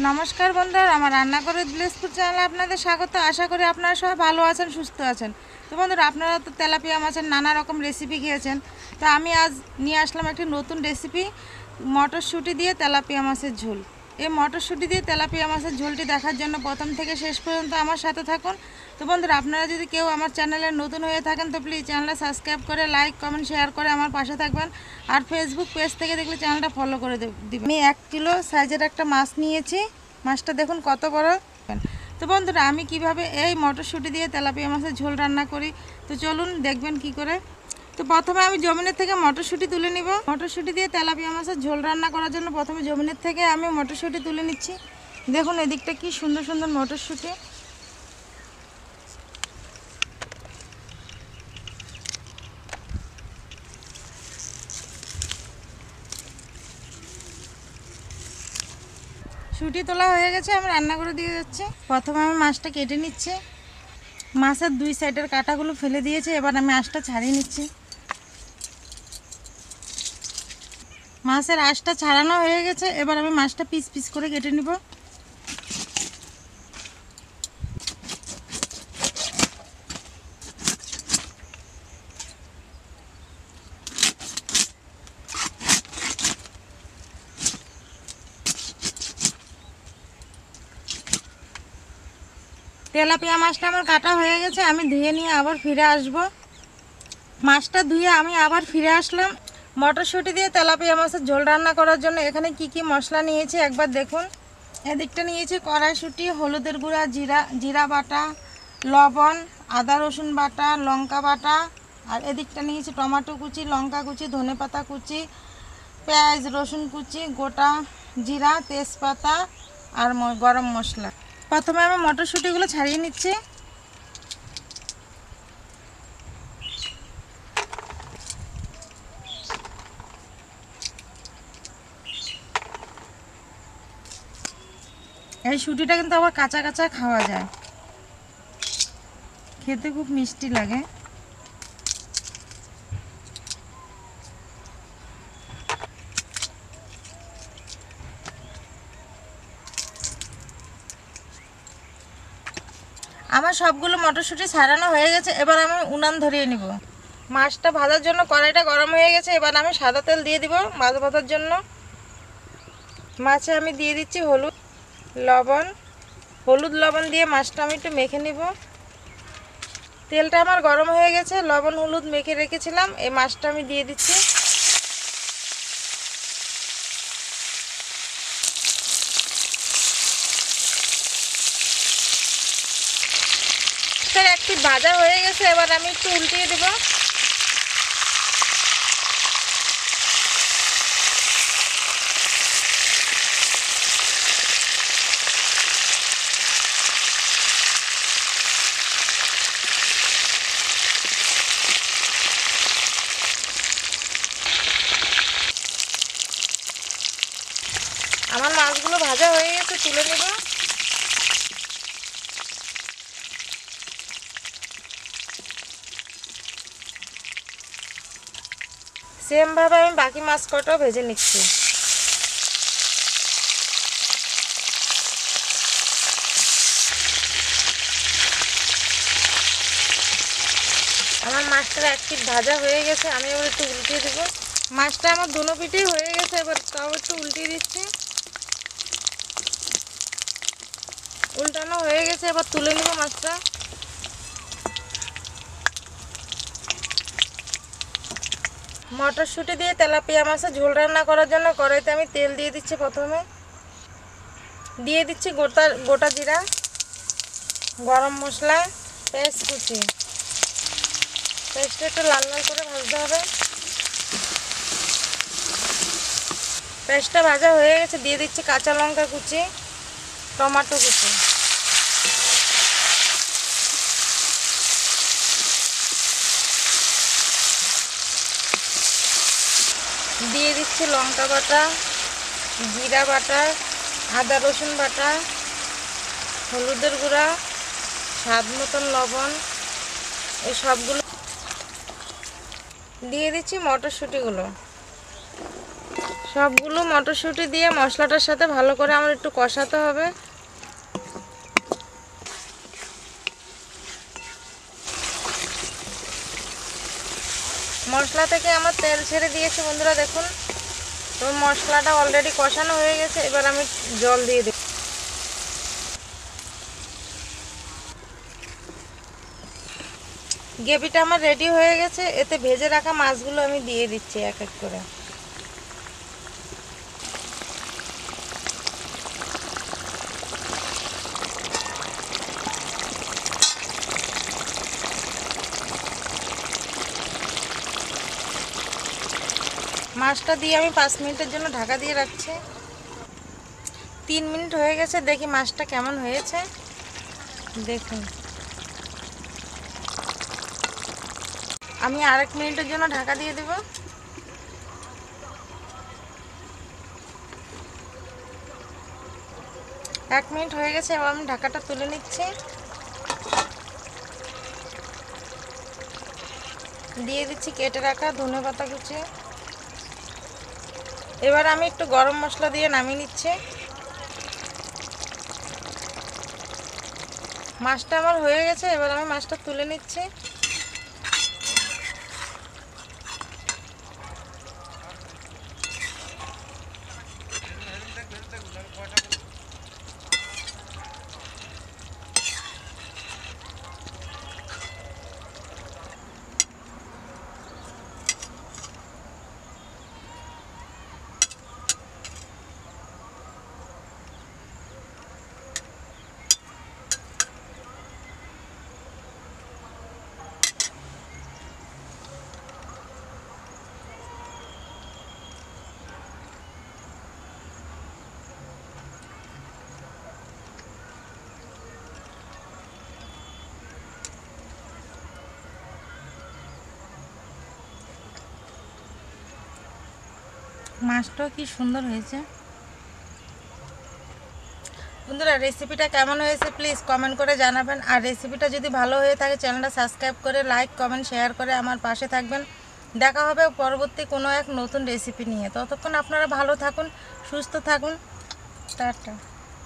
নমস্কার বন্ধুরা, আমার রান্না করে দিলেশপুর চ্যানেলে আপনাদের স্বাগত। আশা করি আপনারা সবাই ভালো আছেন, সুস্থ আছেন। তো বন্ধুরা, আপনারা তো তেলাপিয়া মাছের নানা রকম রেসিপি খেয়েছেন। তো আমি আজ নিয়ে আসলাম একটি নতুন রেসিপি, মটরশুঁটি দিয়ে তেলাপিয়া মাছের ঝোল। এই মটরশুঁটি দিয়ে তেলাপিয়া মাছের ঝোলটি দেখার জন্য প্রথম থেকে শেষ পর্যন্ত আমার সাথে থাকুন। তো বন্ধুরা, আপনারা যদি কেউ আমার চ্যানেলে নতুন হয়ে থাকেন তো প্লিজ চ্যানেলটা সাবস্ক্রাইব করে লাইক কমেন্ট শেয়ার করে আমার পাশে থাকবেন। আর ফেসবুক পেজ থেকে দেখলে চ্যানেলটা ফলো করে দিবেন। আমি 1 কিলো সাইজের একটা মাছ নিয়েছি। মাছটা দেখুন কত বড়। তো বন্ধুরা, আমি কিভাবে এই মটরশুঁটি দিয়ে তেলাপিয়া মাছের ঝোল রান্না করি তো চলুন দেখবেন কি করে। তো প্রথমে আমি জমিনের থেকে মটরশুঁটি তুলে নিব। মটরশুঁটি দিয়ে তেলাপিয়া মাছের ঝোল রান্না করার জন্য প্রথমে জমিনের থেকে আমি মটরশুঁটি তুলে নিচ্ছি। দেখুন এদিকটা কি সুন্দর সুন্দর মটরশুঁটি। শুঁটি তোলা হয়ে গেছে, আমি রান্না করে দিয়ে যাচ্ছি। প্রথমে আমি মাছটা কেটে নিচ্ছি। মাছের 2 সাইডের কাঁটাগুলো ফেলে দিয়েছি, এবার আমি আঁশটা ছাড়িয়ে নিচ্ছি। মাছের আঁশটা ছাড়ানো হয়ে গেছে, এবার আমি মাছটা পিস পিস করে কেটে নিব। তেলাপিয়া মাছটা আমার কাটা হয়ে গেছে, আমি ধুয়ে নিয়ে আবার ফিরে আসব। মাছটা ধুয়ে আমি আবার ফিরে আসলাম। মটরশুঁটি দিয়ে তেলাপিয়া মাছের ঝোল রান্না করার জন্য এখানে কি কি মশলা নিয়েছি একবার দেখুন। এদিকটা নিয়েছি কড়াইশুঁটি, হলুদের গুঁড়া, জিরা বাটা, লবণ, আদা রসুন বাটা, লঙ্কা বাটা। আর এদিকটা নিয়েছি টমেটো কুচি, লঙ্কা কুচি, ধনেপাতা কুচি, পেঁয়াজ রসুন কুচি, গোটা জিরা, তেজপাতা আর গরম মশলা। প্রথমে আমি মটরশুঁটিগুলো ছাড়িয়ে নিচ্ছি। এই শুঁটিটা কিন্তু আবার কাঁচা কাঁচা খাওয়া যায়, খেতে খুব মিষ্টি লাগে। আমার সবগুলো মটরশুঁটি ছাড়ানো হয়ে গেছে, এবার আমি উনান ধরিয়ে নিব। মাছটা ভাজার জন্য কড়াইটা গরম হয়ে গেছে, এবার আমি সাদা তেল দিয়ে দিব মাছ ভাজার জন্য। মাছে আমি দিয়ে দিচ্ছি হলুদ লবণ দিয়ে মাছটা আমি একটু মেখে নিব। তেলটা আমার গরম হয়ে গেছে, লবণ হলুদ মেখে রেখেছিলাম, এই মাছটা আমি দিয়ে দিচ্ছি। একটু ভাজা হয়ে গেছে, এবার আমি একটু উল্টিয়ে দেব। আমার মাছগুলো ভাজা হয়ে গেছে, তুলে নেব। সেমভাবে আমি বাকি মাছ কটাও ভেজে নিচ্ছি। আমার মাছটা এক পিঠ ভাজা হয়ে গেছে, আমি এবার একটু উল্টিয়ে দেবো। মাছটা আমার দুনো পিঠেই হয়ে গেছে, এবার তাও একটু উল্টিয়ে দিচ্ছি। উল্টানো হয়ে গেছে, এবার তুলে নেব মাছটা। মটরশুঁটি দিয়ে তেলাপিয়া মাছের ঝোল রান্না করার জন্য কড়াইতে আমি তেল দিয়ে দিচ্ছি। প্রথমে দিয়ে দিচ্ছি গোটা জিরা, গরম মশলা, পেঁয়াজ কুচি। পেঁয়াজটা একটু লাল লাল করে ভাজতে হবে। পেঁয়াজটা ভাজা হয়ে গেছে, দিয়ে দিচ্ছি কাঁচা লঙ্কা কুচি, টমেটো কুচি। দিয়ে দিচ্ছি লঙ্কা বাটা, জিরা বাটা, আদা রসুন বাটা, হলুদের গুঁড়া, স্বাদ মতন লবণ। এই সবগুলো দিয়ে দিচ্ছি মটরশুঁটিগুলো। সবগুলো মটরশুঁটি দিয়ে মশলাটার সাথে ভালো করে আমার একটু কষাতে হবে। মশলা থেকে আমার তেল ছেড়ে দিয়েছে বন্ধুরা, দেখুন। তো মশলাটা অলরেডি কষানো হয়ে গেছে, এবার আমি জল দিয়ে দিই। গ্রেভিটা আমার রেডি হয়ে গেছে, এতে ভেজে রাখা মাছগুলো আমি দিয়ে দিচ্ছি এক এক করে। মাছটা দিয়ে আমি 5 মিনিটের জন্য ঢাকা দিয়ে রাখছি। 3 মিনিট হয়ে গেছে, দেখি মাছটা কেমন হয়েছে। দেখুন, আমি আর 1 মিনিটের জন্য ঢাকা দিয়ে দেব। এক মিনিট হয়ে গেছে, এবার আমি ঢাকাটা তুলে নিচ্ছি। দিয়ে দিচ্ছি কেটে রাখা ধনেপাতা কুচি। এবার আমি একটু গরম মশলা দিয়ে নামিয়ে নিচ্ছি। মাছটা আমার হয়ে গেছে, এবার আমি মাছটা তুলে নিচ্ছি। মাছটাও কি সুন্দর হয়েছে বন্ধুরা। রেসিপিটা কেমন হয়েছে প্লিজ কমেন্ট করে জানাবেন। আর রেসিপিটা যদি ভালো হয়ে থাকে চ্যানেলটা সাবস্ক্রাইব করে লাইক কমেন্ট শেয়ার করে আমার পাশে থাকবেন। দেখা হবে পরবর্তী কোনো এক নতুন রেসিপি নিয়ে। ততক্ষণ আপনারা ভালো থাকুন, সুস্থ থাকুন। টাটা।